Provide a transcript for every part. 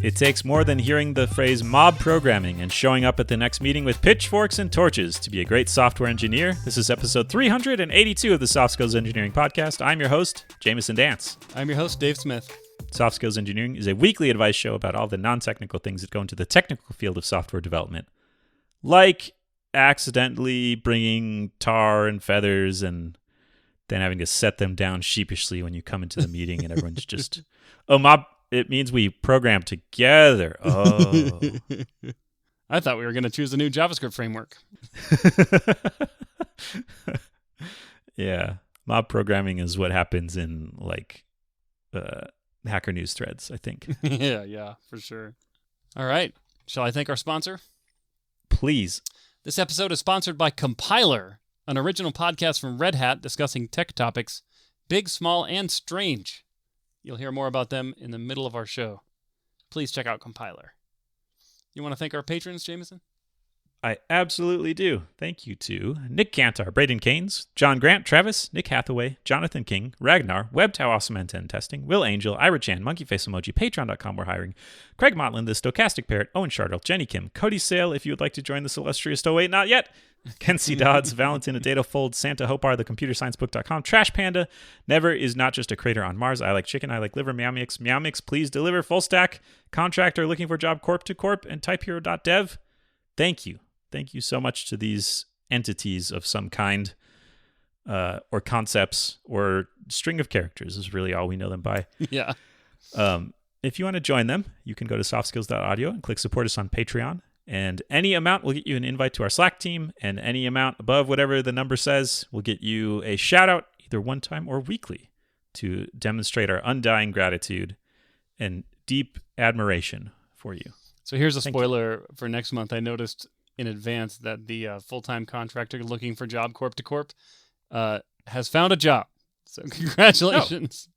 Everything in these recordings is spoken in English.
It takes more than hearing the phrase mob programming and showing up at the next meeting with pitchforks and torches to be a great software engineer. This is episode 382 of the Soft Skills Engineering Podcast. I'm your host, Jamison Dance. I'm your host, Dave Smith. Soft Skills Engineering is a weekly advice show about all the non-technical things that go into the technical field of software development, like accidentally bringing tar and feathers and then having to set them down sheepishly when you come into the meeting and everyone's just, oh, mob, it means we program together. Oh. I thought we were going to choose a new JavaScript framework. Yeah. Mob programming is what happens in like Hacker News threads, I think. Yeah, for sure. All right. Shall I thank our sponsor? Please. This episode is sponsored by Compiler, an original podcast from Red Hat discussing tech topics, big, small, and strange. You'll hear more about them in the middle of our show. Please check out Compiler. You want to thank our patrons, Jamison? I absolutely do. Thank you to Nick Cantor, Braden Keynes, John Grant, Travis, Nick Hathaway, Jonathan King, Ragnar, WebTow Awesome End-to-End Testing, Will Angel, Ira Chan, Monkey Face Emoji, Patreon.com We're Hiring, Craig Motlin, The Stochastic Parrot, Owen Shardle, Jenny Kim, Cody Sale, if you would like to join this illustrious wait, not yet, Ken C. Dodds, Valentina Datafold, Santa Hopar, TheComputerScienceBook.com, Trash Panda, Never is not just a crater on Mars, I like chicken, I like liver, Meow Mix, please deliver, full stack, contractor looking for job, corp to corp, and typehero.dev. Thank you. Thank you so much to these entities of some kind, or concepts, or string of characters is really all we know them by. Yeah. If you want to join them, you can go to softskills.audio and click support us on Patreon. And any amount will get you an invite to our Slack team, and any amount above whatever the number says will get you a shout out either one time or weekly to demonstrate our undying gratitude and deep admiration for you. So here's a spoiler for next month. I noticed in advance that the full-time contractor looking for job corp to corp has found a job. So congratulations.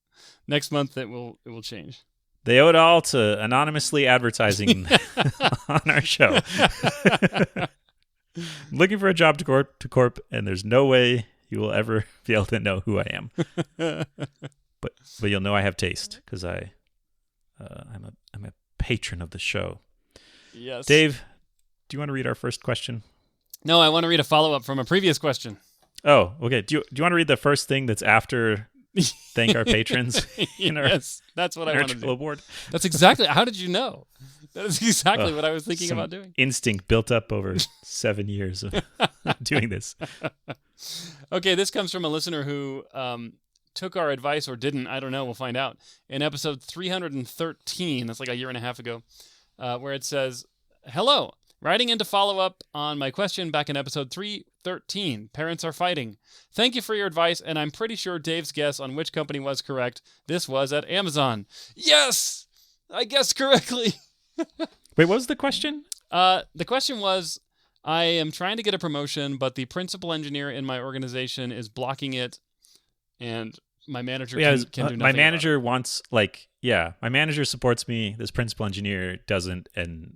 Next month it will change. They owe it all to anonymously advertising on our show. Looking for a job to corp, and there's no way you will ever be able to know who I am. But you'll know I have taste because I'm a patron of the show. Yes. Dave, do you want to read our first question? No, I want to read a follow-up from a previous question. Oh, okay. Do you want to read the first thing that's after thank our patrons? Yes, that's what I want to do. Board? That's exactly. How did you know? That is exactly what I was thinking about doing. Instinct built up over 7 years of doing this. Okay, this comes from a listener who took our advice or didn't. I don't know. We'll find out. In episode 313, that's like a year and a half ago, where it says, "Hello. Writing in to follow up on my question back in episode 313, Parents Are Fighting. Thank you for your advice, and I'm pretty sure Dave's guess on which company was correct. This was at Amazon." Yes! I guessed correctly. Wait, what was the question? The question was, I am trying to get a promotion, but the principal engineer in my organization is blocking it, and my manager can do nothing my manager about it. wants, my manager supports me, this principal engineer doesn't, and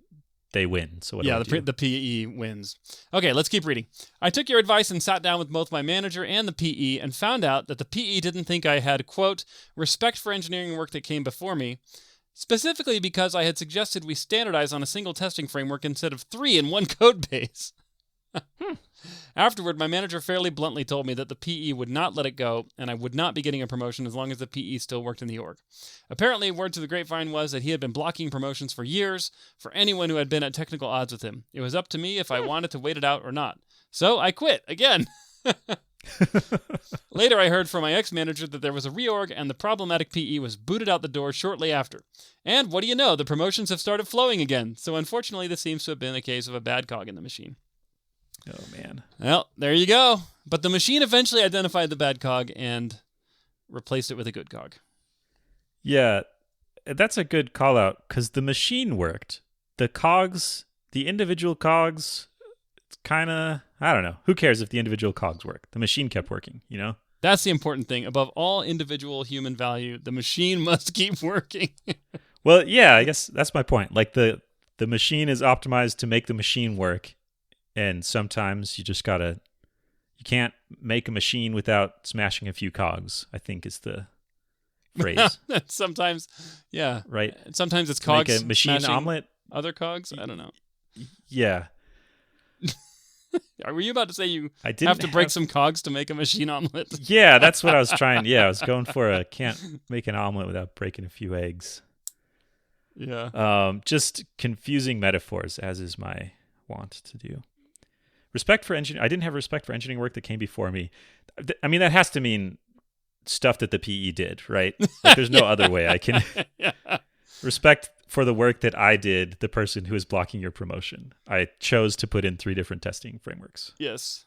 they win. So what do I do? The PE wins. Okay, let's keep reading. I took your advice and sat down with both my manager and the PE and found out that the PE didn't think I had, quote, respect for engineering work that came before me, specifically because I had suggested we standardize on a single testing framework instead of 3 in one code base. Afterward, my manager fairly bluntly told me that the PE would not let it go, and I would not be getting a promotion as long as the PE still worked in the org. Apparently, word to the grapevine was that he had been blocking promotions for years for anyone who had been at technical odds with him. It was up to me if I wanted to wait it out or not. So I quit, again. Later, I heard from my ex-manager that there was a reorg, and the problematic PE was booted out the door shortly after. And what do you know, the promotions have started flowing again. So unfortunately, this seems to have been a case of a bad cog in the machine. Oh, man. Well, there you go. But the machine eventually identified the bad cog and replaced it with a good cog. Yeah, that's a good call out because the machine worked. The cogs, the individual cogs, it's kind of, I don't know. Who cares if the individual cogs work? The machine kept working, you know? That's the important thing. Above all individual human value, the machine must keep working. Well, yeah, I guess that's my point. Like the machine is optimized to make the machine work. And sometimes you can't make a machine without smashing a few cogs, I think is the phrase. Sometimes, yeah. Right. Sometimes it's To make cogs a machine smashing omelet. other cogs. I don't know. Yeah. Were you about to say you I didn't have to break some cogs to make a machine omelet? Yeah, that's what I was trying. Yeah, I was going for a can't make an omelet without breaking a few eggs. Yeah. Just confusing metaphors, as is my want to do. Respect for engineering. I didn't have respect for engineering work that came before me. I mean, that has to mean stuff that the PE did, right? Like, there's no other way I can Yeah. respect for the work that I did, the person who is blocking your promotion. I chose to put in 3 different testing frameworks. Yes.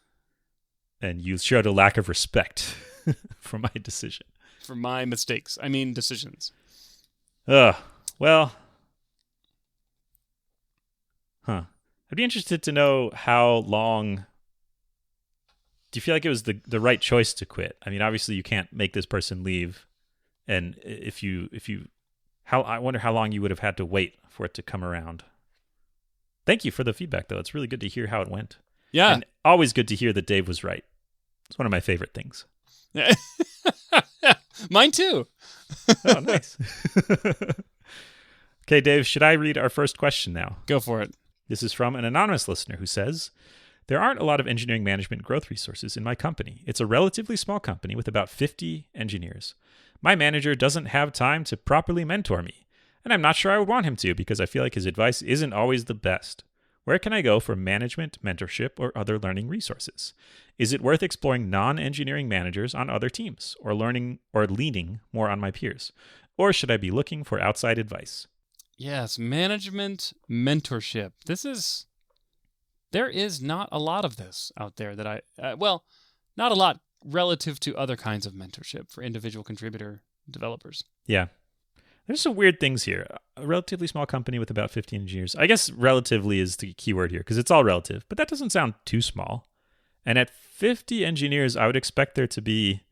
And you showed a lack of respect for my decision. For my mistakes. I mean, decisions. Well, I'd be interested to know how long. Do you feel like it was the right choice to quit? I mean, obviously you can't make this person leave, and I wonder how long you would have had to wait for it to come around. Thank you for the feedback, though. It's really good to hear how it went. Yeah. And always good to hear that Dave was right. It's one of my favorite things. Mine too. Oh, nice. Okay, Dave, should I read our first question now? Go for it. This is from an anonymous listener who says, there aren't a lot of engineering management growth resources in my company. It's a relatively small company with about 50 engineers. My manager doesn't have time to properly mentor me, and I'm not sure I would want him to because I feel like his advice isn't always the best. Where can I go for management, mentorship, or other learning resources? Is it worth exploring non-engineering managers on other teams, or learning or leaning more on my peers? Or should I be looking for outside advice? Yes, management mentorship. There is not a lot of this out there that not a lot relative to other kinds of mentorship for individual contributor developers. Yeah. There's some weird things here. A relatively small company with about 15 engineers. I guess relatively is the key word here because it's all relative, but that doesn't sound too small. And at 50 engineers, I would expect there to be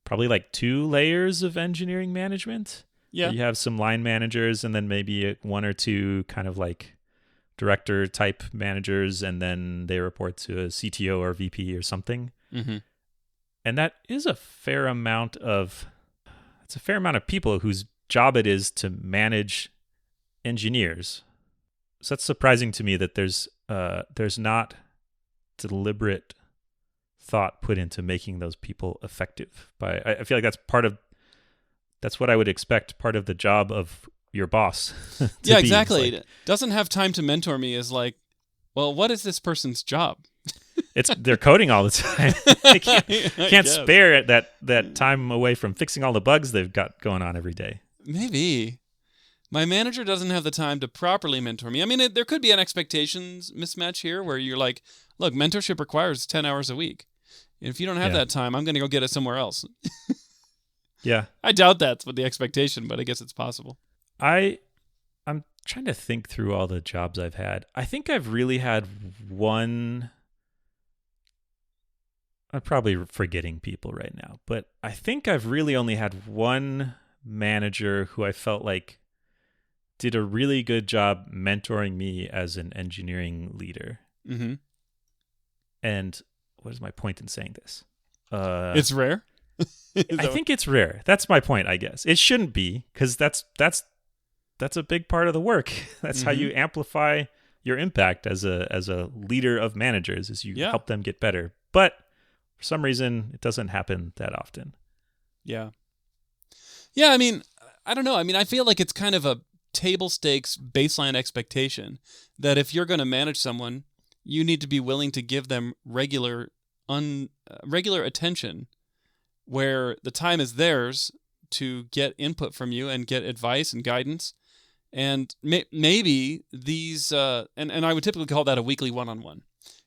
probably like 2 layers of engineering management. Yeah. You have some line managers and then maybe 1 or 2 kind of like director type managers, and then they report to a CTO or VP or something. Mm-hmm. And that is a fair amount of people whose job it is to manage engineers. So that's surprising to me that there's not deliberate thought put into making those people effective. I feel like that's what I would expect part of the job of your boss. Yeah, exactly. Like, doesn't have time to mentor me is like, well, what is this person's job? They're coding all the time. They can't spare that time away from fixing all the bugs they've got going on every day. Maybe. My manager doesn't have the time to properly mentor me. I mean, there could be an expectations mismatch here where you're like, look, mentorship requires 10 hours a week. And if you don't have that time, I'm going to go get it somewhere else. Yeah. I doubt that's what the expectation, but I guess it's possible. I'm trying to think through all the jobs I've had. I think I've really had one. I'm probably forgetting people right now, but I think I've really only had one manager who I felt like did a really good job mentoring me as an engineering leader. Mm-hmm. And what is my point in saying this? It's rare? I think it's rare. That's my point, I guess. It shouldn't be, because that's a big part of the work. That's how you amplify your impact as a leader of managers, is you help them get better. But for some reason, it doesn't happen that often. Yeah. Yeah, I mean, I don't know. I mean, I feel like it's kind of a table stakes baseline expectation that if you're going to manage someone, you need to be willing to give them regular attention, where the time is theirs to get input from you and get advice and guidance. And maybe these, and I would typically call that a weekly one-on-one.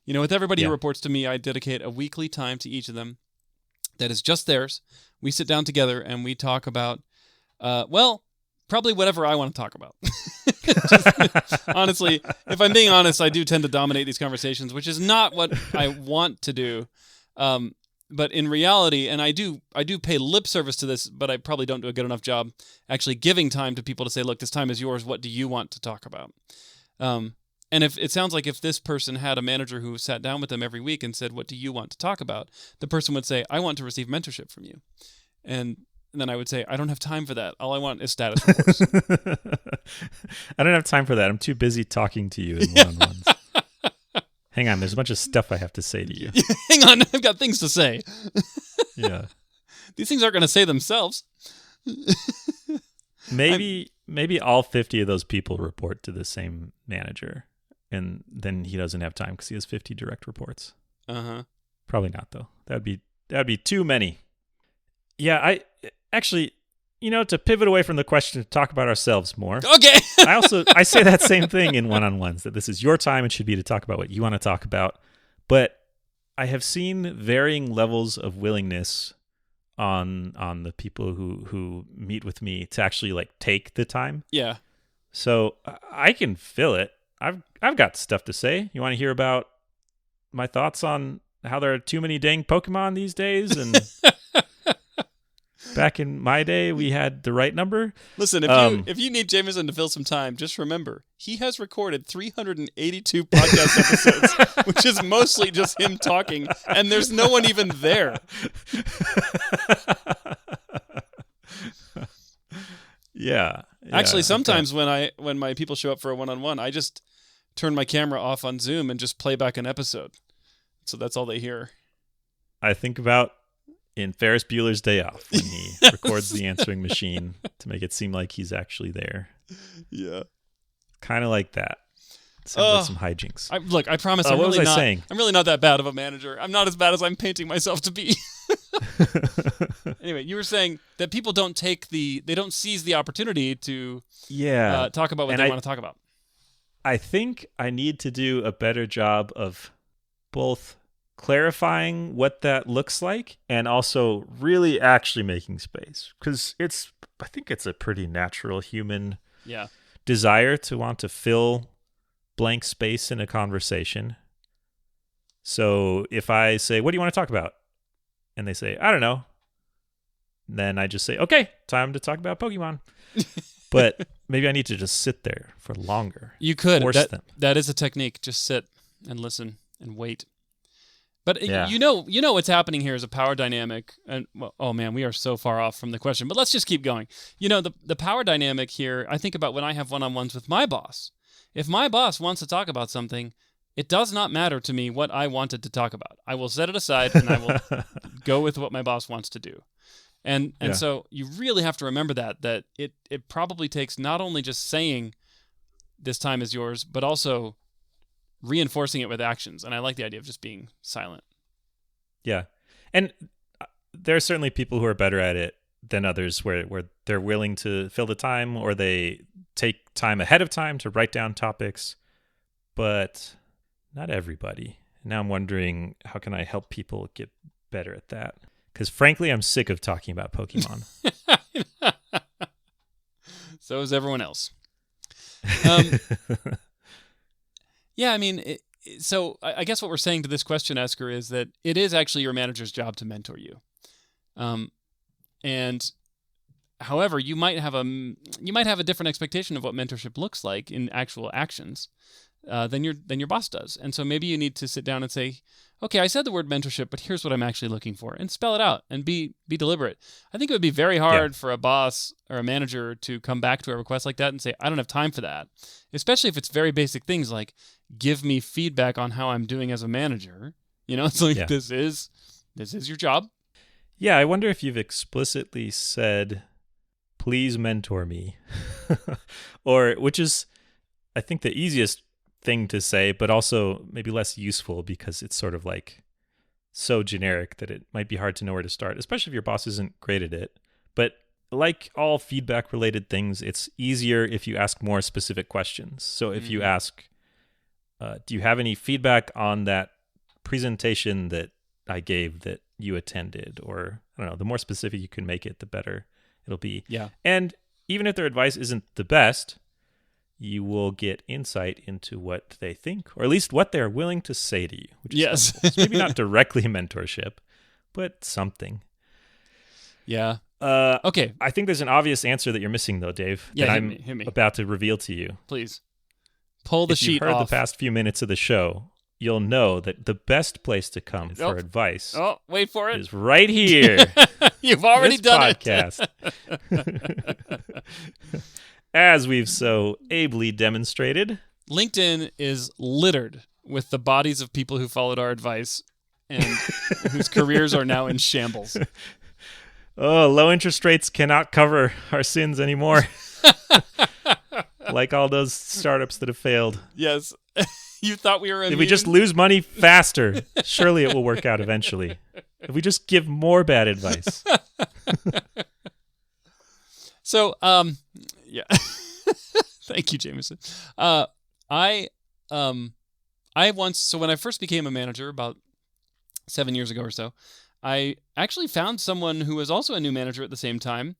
You know, with everybody who reports to me, I dedicate a weekly time to each of them that is just theirs. We sit down together and we talk about, probably whatever I want to talk about. Honestly, if I'm being honest, I do tend to dominate these conversations, which is not what I want to do. But in reality, and I do pay lip service to this, but I probably don't do a good enough job actually giving time to people to say, look, this time is yours. What do you want to talk about? And if it sounds like if this person had a manager who sat down with them every week and said, what do you want to talk about? The person would say, I want to receive mentorship from you. And And then I would say, I don't have time for that. All I want is status reports. I don't have time for that. I'm too busy talking to you in one-on-ones. Hang on, there's a bunch of stuff I have to say to you. Hang on, I've got things to say. Yeah. These things aren't going to say themselves. Maybe all 50 of those people report to the same manager, and then he doesn't have time because he has 50 direct reports. Uh-huh. Probably not, though. That'd be too many. Yeah, I actually, to pivot away from the question to talk about ourselves more. Okay. I say that same thing in one-on-ones, that this is your time. It should be to talk about what you want to talk about. But I have seen varying levels of willingness on the people who meet with me to actually like take the time. Yeah. So I can fill it. I've got stuff to say. You want to hear about my thoughts on how there are too many dang Pokemon these days, and back in my day we had the right number. Listen, if you need Jamison to fill some time, just remember he has recorded 382 podcast episodes, which is mostly just him talking, and there's no one even there. Yeah. Actually, sometimes when my people show up for a one-on-one, I just turn my camera off on Zoom and just play back an episode. So that's all they hear. I think about in Ferris Bueller's Day Off when he records the answering machine to make it seem like he's actually there. Yeah. Kind of like that. Sounds like some hijinks. I promise what was I saying? I'm really not that bad of a manager. I'm not as bad as I'm painting myself to be. Anyway, you were saying that people don't seize the opportunity to talk about what they want to talk about. I think I need to do a better job of both clarifying what that looks like and also really actually making space, because I think it's a pretty natural human desire to want to fill blank space in a conversation. So if I say, what do you want to talk about? And they say, I don't know. Then I just say, okay, time to talk about Pokemon. But maybe I need to just sit there for longer. You could. Force them. That is a technique. Just sit and listen and wait. But you know what's happening here is a power dynamic. And well, oh man, we are so far off from the question. But let's just keep going. The power dynamic here, I think about when I have one-on-ones with my boss. If my boss wants to talk about something, it does not matter to me what I wanted to talk about. I will set it aside and I will go with what my boss wants to do. And so you really have to remember that it probably takes not only just saying this time is yours, but also reinforcing it with actions. And I like the idea of just being silent. Yeah. And there are certainly people who are better at it than others where they're willing to fill the time, or they take time ahead of time to write down topics, but not everybody. Now I'm wondering, how can I help people get better at that? Because frankly, I'm sick of talking about Pokemon. So is everyone else. Yeah, I mean, so I guess what we're saying to this question asker is that it is actually your manager's job to mentor you. And however, you might have a different expectation of what mentorship looks like in actual actions than your boss does. And so maybe you need to sit down and say, okay, I said the word mentorship, but here's what I'm actually looking for, and spell it out and be deliberate. I think it would be very hard for a boss or a manager to come back to a request like that and say, I don't have time for that, especially if it's very basic things like give me feedback on how I'm doing as a manager. It's like, this is your job. Yeah, I wonder if you've explicitly said, please mentor me, or which is, I think, the easiest thing to say, but also maybe less useful because it's sort of like so generic that it might be hard to know where to start, especially if your boss isn't great at it. But like all feedback related things, it's easier if you ask more specific questions. So if you ask, do you have any feedback on that presentation that I gave that you attended? Or I don't know, the more specific you can make it, the better it'll be. Yeah. And even if their advice isn't the best, you will get insight into what they think, or at least what they're willing to say to you. Which is helpful. So maybe not directly mentorship, but something. Yeah. Okay. I think there's an obvious answer that you're missing, though, Dave. Yeah, that hit me. About to reveal to you. Please. Pull the sheet off. If you've heard the past few minutes of the show, you'll know that the best place to come for advice wait for it. is right here. You've already done podcast. As we've so ably demonstrated, LinkedIn is littered with the bodies of people who followed our advice and whose careers are now in shambles. Oh, low interest rates cannot cover our sins anymore. Like all those startups that have failed. Yes. You thought we were immune? If we just lose money faster, surely it will work out eventually. If we just give more bad advice. So, yeah. Thank you, Jamison. I once, so when I first became a manager about 7 years ago or so, I actually found someone who was also a new manager at the same time,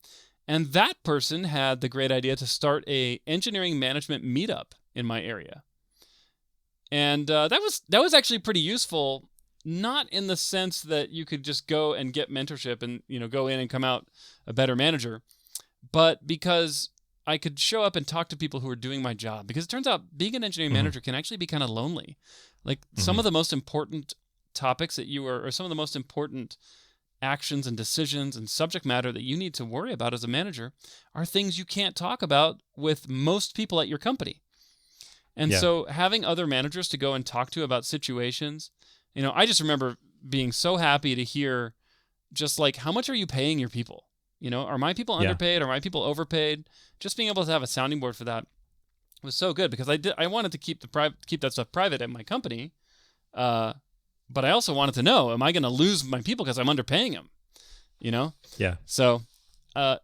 and that person had the great idea to start a engineering management meetup in my area. And that was actually pretty useful, not in the sense that you could just go and get mentorship and go in and come out a better manager, but because I could show up and talk to people who are doing my job. Because it turns out being an engineering manager can actually be kind of lonely. Like some of the most important topics that you are, or some of the most important actions and decisions and subject matter that you need to worry about as a manager are things you can't talk about with most people at your company. And so having other managers to go and talk to about situations, I just remember being so happy to hear just like, how much are you paying your people? Are my people underpaid? Are my people overpaid? Just being able to have a sounding board for that was so good, because I wanted to keep that stuff private at my company. But I also wanted to know, am I going to lose my people because I'm underpaying them? Yeah. So,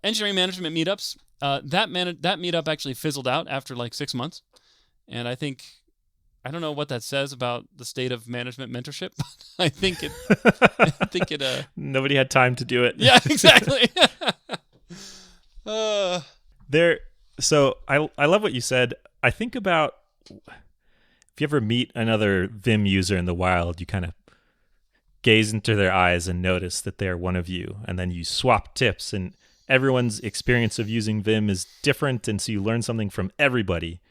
engineering management meetups, that meetup actually fizzled out after like 6 months. And I don't know what that says about the state of management mentorship. I think it, nobody had time to do it. Yeah, exactly. So I love what you said. I think about, if you ever meet another Vim user in the wild, you kind of gaze into their eyes and notice that they're one of you, and then you swap tips, and everyone's experience of using Vim is different, and so you learn something from everybody,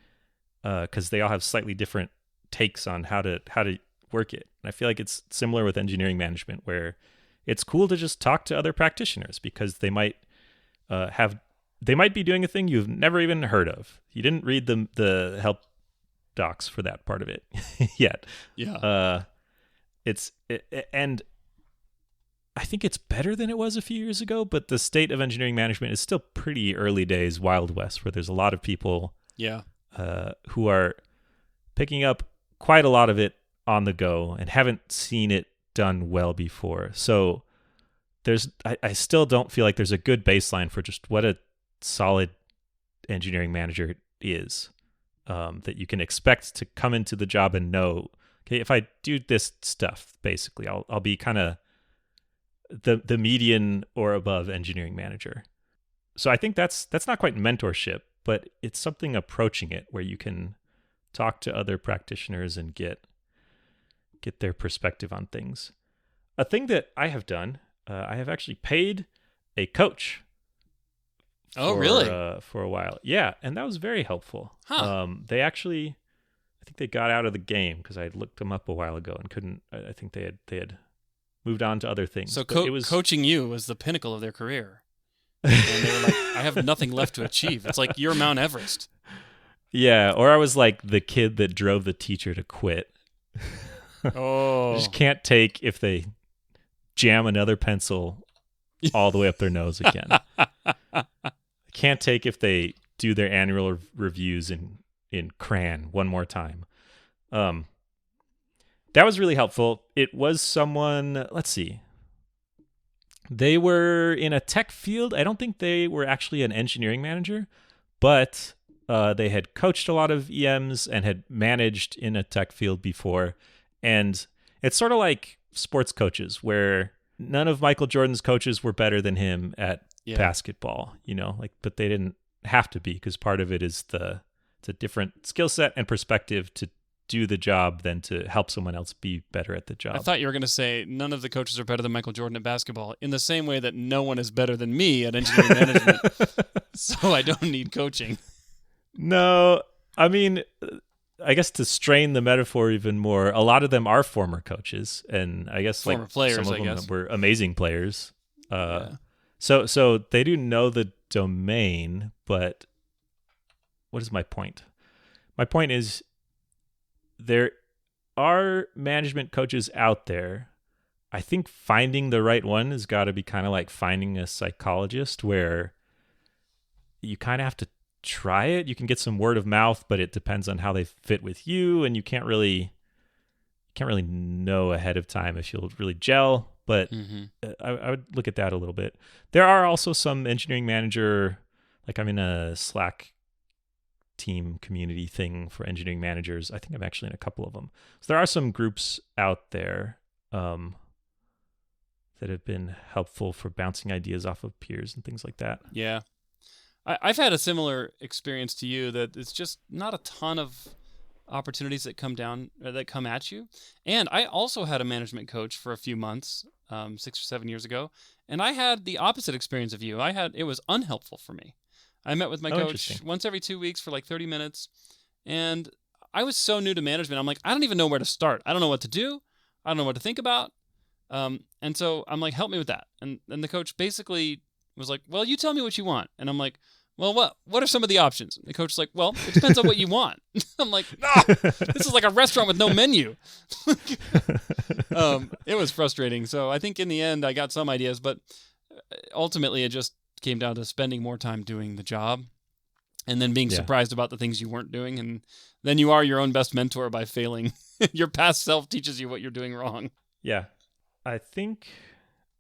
because they all have slightly different takes on how to work it. And I feel like it's similar with engineering management, where it's cool to just talk to other practitioners, because they might be doing a thing you've never even heard of. You didn't read the help docs for that part of it yet. Yeah. And I think it's better than it was a few years ago, but the state of engineering management is still pretty early days, Wild West, where there's a lot of people who are picking up quite a lot of it on the go and haven't seen it done well before. So I still don't feel like there's a good baseline for just what a solid engineering manager is, that you can expect to come into the job and know, okay, if I do this stuff, basically I'll be kind of the median or above engineering manager. So I think that's not quite mentorship, but it's something approaching it, where you can talk to other practitioners and get their perspective on things. A thing that I have done, I have actually paid a coach. Really? For a while. Yeah, and that was very helpful. They actually, I think they got out of the game, because I had looked them up a while ago and couldn't. I think they had moved on to other things. So coaching you was the pinnacle of their career. And they were like, I have nothing left to achieve. It's like you're Mount Everest. Yeah, or I was like the kid that drove the teacher to quit. Oh. I just can't take if they jam another pencil all the way up their nose again. I can't take if they do their annual reviews in crayon one more time. That was really helpful. It was someone, let's see. They were in a tech field. I don't think they were actually an engineering manager, but they had coached a lot of EMs and had managed in a tech field before. And it's sort of like sports coaches, where none of Michael Jordan's coaches were better than him at basketball, but they didn't have to be, because part of it is it's a different skill set and perspective to do the job than to help someone else be better at the job. I thought you were going to say none of the coaches are better than Michael Jordan at basketball, in the same way that no one is better than me at engineering management. So I don't need coaching. No, I mean, I guess to strain the metaphor even more, a lot of them are former coaches, and I guess Former like players, some I of them guess. were amazing players. Yeah. So they do know the domain, but what is my point? My point is there are management coaches out there. I think finding the right one has got to be kind of like finding a psychologist, where you kind of have to try it. You can get some word of mouth, but it depends on how they fit with you, and you can't really know ahead of time if you'll really gel. But I would look at that a little bit. There are also some engineering manager, like I'm in a Slack team community thing for engineering managers. I think I'm actually in a couple of them. So there are some groups out there that have been helpful for bouncing ideas off of peers and things like that. Yeah. I've had a similar experience to you, that it's just not a ton of opportunities that come at you. And I also had a management coach for a few months, 6 or 7 years ago, and I had the opposite experience of you. It was unhelpful for me. I met with my coach once every 2 weeks for like 30 minutes, and I was so new to management. I'm like, I don't even know where to start. I don't know what to do. I don't know what to think about. And so I'm like, help me with that. And the coach basically was like, well, you tell me what you want. And I'm like, well, what are some of the options? And the coach's like, well, it depends on what you want. I'm like, no, this is like a restaurant with no menu. It was frustrating. So I think in the end I got some ideas, but ultimately it just came down to spending more time doing the job and then being surprised about the things you weren't doing. And then you are your own best mentor by failing. Your past self teaches you what you're doing wrong. Yeah. I think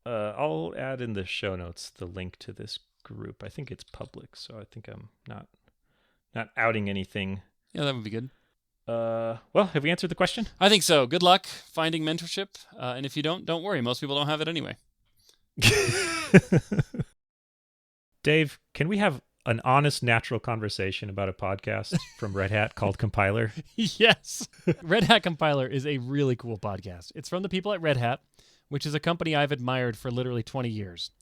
I'll add in the show notes the link to this group. I think it's public, so I think I'm not outing anything. Yeah, that would be good. Well, have we answered the question? I think so. Good luck finding mentorship. And if you don't worry. Most people don't have it anyway. Dave, can we have an honest, natural conversation about a podcast from Red Hat called Compiler? Yes. Red Hat Compiler is a really cool podcast. It's from the people at Red Hat, which is a company I've admired for literally 20 years.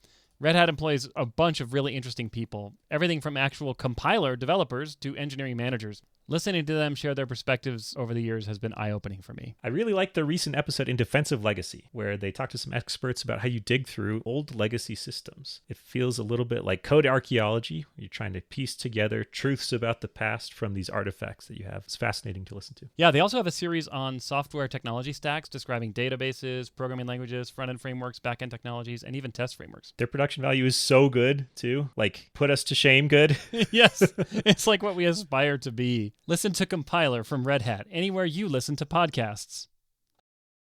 Red Hat employs a bunch of really interesting people, everything from actual compiler developers to engineering managers. Listening to them share their perspectives over the years has been eye-opening for me. I really liked the recent episode in Defensive Legacy, where they talked to some experts about how you dig through old legacy systems. It feels a little bit like code archaeology, where you're trying to piece together truths about the past from these artifacts that you have. It's fascinating to listen to. Yeah, they also have a series on software technology stacks, describing databases, programming languages, front-end frameworks, back-end technologies, and even test frameworks. Their production value is so good, too. Like, put us to shame good. Yes, it's like what we aspire to be. Listen to Compiler from Red Hat anywhere you listen to podcasts.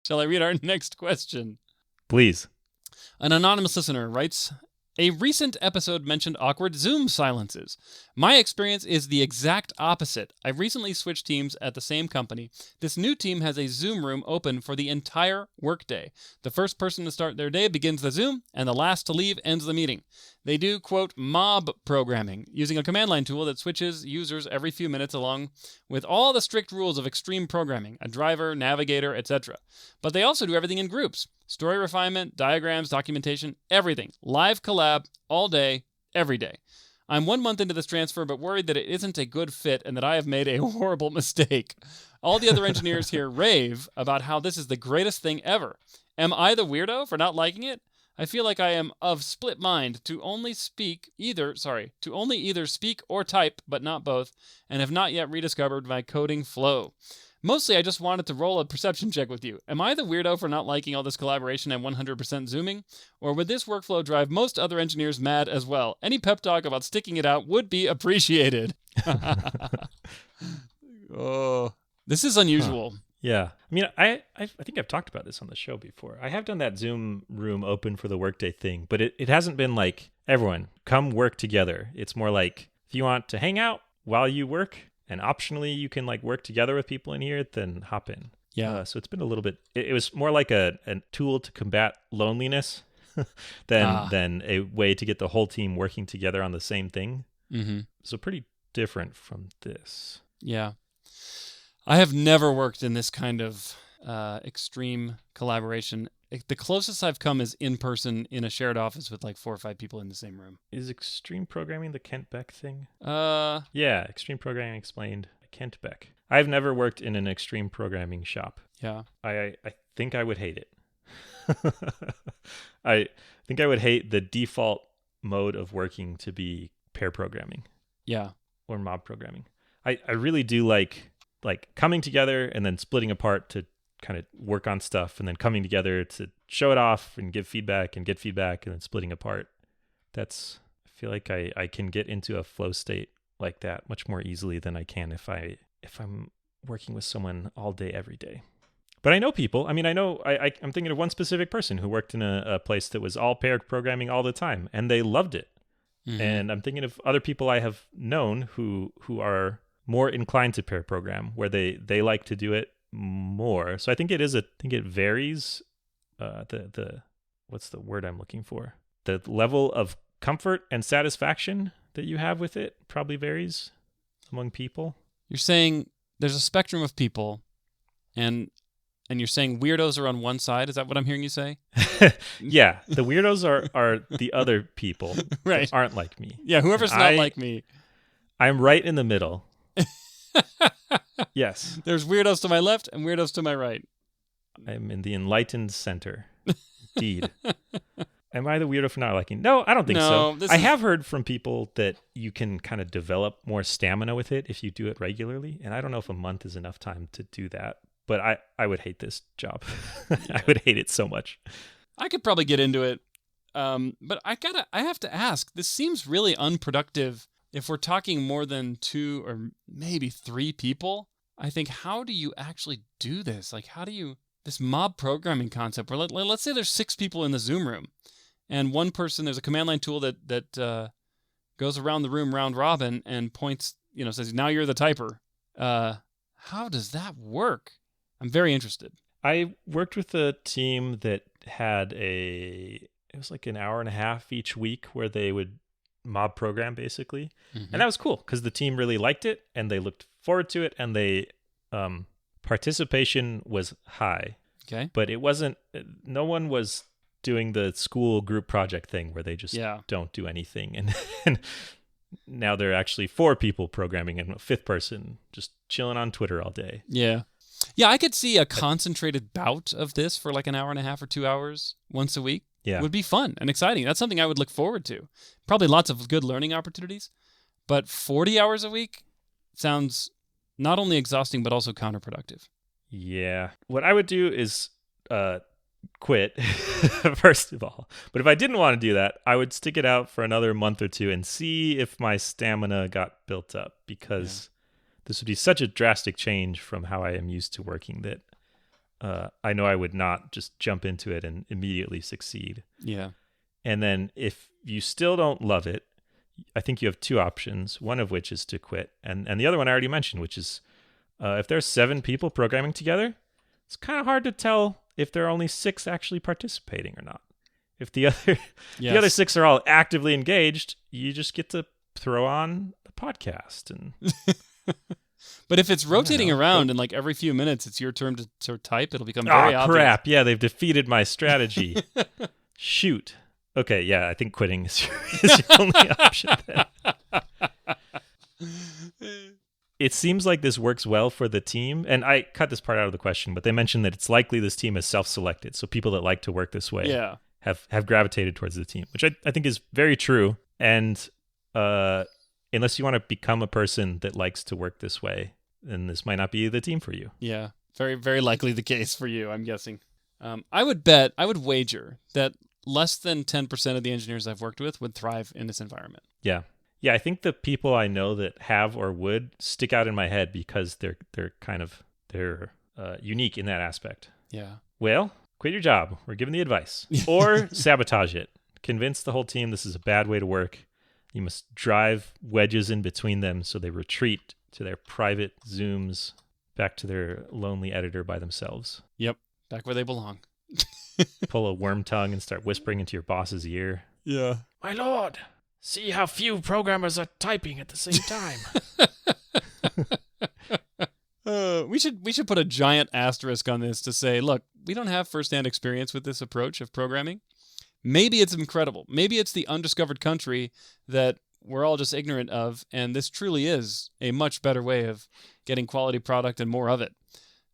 Shall I read our next question? Please. An anonymous listener writes, a recent episode mentioned awkward Zoom silences. My experience is the exact opposite. I recently switched teams at the same company. This new team has a Zoom room open for the entire workday. The first person to start their day begins the Zoom, and the last to leave ends the meeting. They do, quote, mob programming, using a command line tool that switches users every few minutes along with all the strict rules of extreme programming, a driver, navigator, etc. But they also do everything in groups. Story refinement, diagrams, documentation, everything. Live collab, all day, every day. I'm 1 month into this transfer, but worried that it isn't a good fit and that I have made a horrible mistake. All the other engineers here rave about how this is the greatest thing ever. Am I the weirdo for not liking it? I feel like I am of split mind to only either speak or type, but not both, and have not yet rediscovered my coding flow. Mostly, I just wanted to roll a perception check with you. Am I the weirdo for not liking all this collaboration and 100% zooming? Or would this workflow drive most other engineers mad as well? Any pep talk about sticking it out would be appreciated. Oh, this is unusual. Huh. Yeah. I mean, I think I've talked about this on the show before. I have done that Zoom room open for the workday thing, but it hasn't been like, everyone, come work together. It's more like, if you want to hang out while you work, and optionally you can like work together with people in here, then hop in. Yeah. So it's been a little bit, it was more like a tool to combat loneliness than a way to get the whole team working together on the same thing. Mm-hmm. So pretty different from this. Yeah. I have never worked in this kind of extreme collaboration. The closest I've come is in person in a shared office with like 4 or 5 people in the same room. Is extreme programming the Kent Beck thing? Yeah. Yeah, extreme programming explained. Kent Beck. I've never worked in an extreme programming shop. Yeah. I think I would hate it. I think I would hate the default mode of working to be pair programming. Yeah. Or mob programming. I really do like coming together and then splitting apart to kind of work on stuff, and then coming together to show it off and give feedback and get feedback, and then splitting apart. I feel like I can get into a flow state like that much more easily than I can if I'm working with someone all day every day. But I know people. I mean, I'm thinking of one specific person who worked in a place that was all paired programming all the time, and they loved it. Mm-hmm. And I'm thinking of other people I have known who are more inclined to pair program, where they like to do it more. So I think it varies. What's the word I'm looking for? The level of comfort and satisfaction that you have with it probably varies among people. You're saying there's a spectrum of people, and you're saying weirdos are on one side. Is that what I'm hearing you say? Yeah, the weirdos are the other people right. that aren't like me. Yeah, whoever's not like me. I'm right in the middle. Yes. There's weirdos to my left and weirdos to my right. I'm in the enlightened center. Indeed. Am I the weirdo for not liking? No, I don't think so. I have heard from people that you can kind of develop more stamina with it if you do it regularly. And I don't know if a month is enough time to do that. But I would hate this job. I would hate it so much. I could probably get into it. But I have to ask, this seems really unproductive. If we're talking more than 2 or maybe 3 people, I think, how do you actually do this? Like, this mob programming concept, where let's say there's 6 people in the Zoom room, and one person, there's a command line tool that goes around the room round robin and points, says, now you're the typer. How does that work? I'm very interested. I worked with a team that had it was like an hour and a half each week where they would mob program basically. Mm-hmm. And that was cool because the team really liked it and they looked forward to it, and they participation was high. Okay. But no one was doing the school group project thing where they just don't do anything. And now there are actually 4 people programming and a 5th person just chilling on Twitter all day. Yeah. Yeah, I could see a concentrated bout of this for like an hour and a half or 2 hours once a week. Yeah. It would be fun and exciting. That's something I would look forward to. Probably lots of good learning opportunities. But 40 hours a week sounds not only exhausting, but also counterproductive. Yeah. What I would do is quit, first of all. But if I didn't want to do that, I would stick it out for another month or 2 and see if my stamina got built up, because this would be such a drastic change from how I am used to working that I know I would not just jump into it and immediately succeed. Yeah. And then if you still don't love it, I think you have 2 options, one of which is to quit. And the other one I already mentioned, which is if there's 7 people programming together, it's kind of hard to tell if there are only 6 actually participating or not. If the other 6 are all actively engaged, you just get to throw on the podcast. And but if it's rotating around and like every few minutes it's your turn to type, it'll become very obvious. Oh, crap. Yeah, they've defeated my strategy. Shoot. Okay, yeah, I think quitting is your only option then. It seems like this works well for the team, and I cut this part out of the question, but they mentioned that it's likely this team is self-selected, so people that like to work this way have gravitated towards the team, which I think is very true. And unless you want to become a person that likes to work this way, then this might not be the team for you. Yeah, very, very likely the case for you, I'm guessing. I would wager that less than 10% of the engineers I've worked with would thrive in this environment. Yeah. Yeah, I think the people I know that have or would stick out in my head because they're unique in that aspect. Yeah. Well, quit your job. We're giving the advice. Or sabotage it. Convince the whole team this is a bad way to work. You must drive wedges in between them so they retreat to their private Zooms, back to their lonely editor by themselves. Yep, back where they belong. Pull a worm tongue and start whispering into your boss's ear. Yeah. My lord, see how few programmers are typing at the same time. We should put a giant asterisk on this to say, look, we don't have firsthand experience with this approach of programming. Maybe it's incredible. Maybe it's the undiscovered country that we're all just ignorant of, and this truly is a much better way of getting quality product and more of it.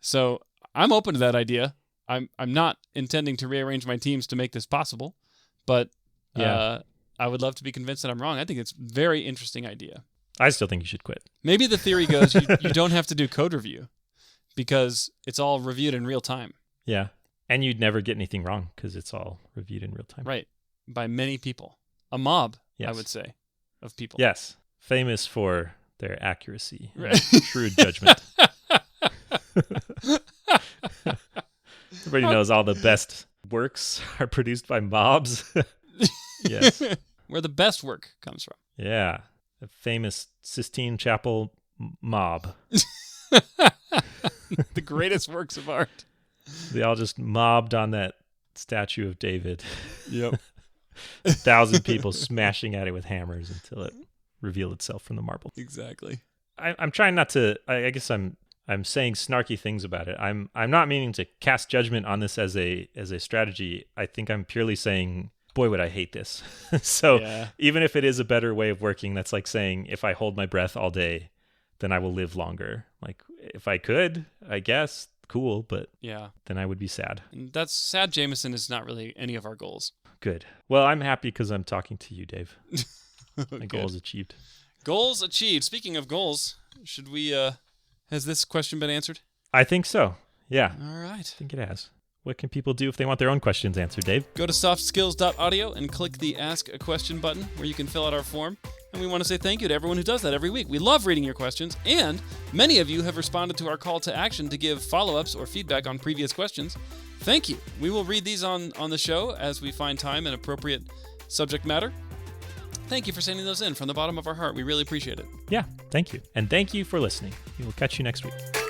So I'm open to that idea. I'm not intending to rearrange my teams to make this possible, but I would love to be convinced that I'm wrong. I think it's a very interesting idea. I still think you should quit. Maybe the theory goes you don't have to do code review because it's all reviewed in real time. Yeah. And you'd never get anything wrong because it's all reviewed in real time. Right. By many people. A mob, Yes. I would say, of people. Yes. Famous for their accuracy Right. and shrewd judgment. Everybody knows all the best works are produced by mobs. Yes. Where the best work comes from. Yeah. The famous Sistine Chapel mob. The greatest works of art. They all just mobbed on that statue of David. Yep. 1,000 people smashing at it with hammers until it revealed itself from the marble. Exactly. I'm trying not to. I guess I'm saying snarky things about it. I'm not meaning to cast judgment on this as a strategy. I think I'm purely saying, boy, would I hate this. So even if it is a better way of working, that's like saying if I hold my breath all day, then I will live longer. Like if I could, I guess, cool, but then I would be sad. And that's sad. Jamison is not really any of our goals. Good. Well, I'm happy because I'm talking to you, Dave. My goal is achieved. Goals achieved. Speaking of goals, should we, has this question been answered? I think so. Yeah. All right. I think it has. What can people do if they want their own questions answered, Dave? Go to softskills.audio and click the Ask a Question button where you can fill out our form. And we want to say thank you to everyone who does that every week. We love reading your questions, and many of you have responded to our call to action to give follow-ups or feedback on previous questions. Thank you. We will read these on the show as we find time and appropriate subject matter. Thank you for sending those in from the bottom of our heart. We really appreciate it. Yeah, thank you. And thank you for listening. We will catch you next week.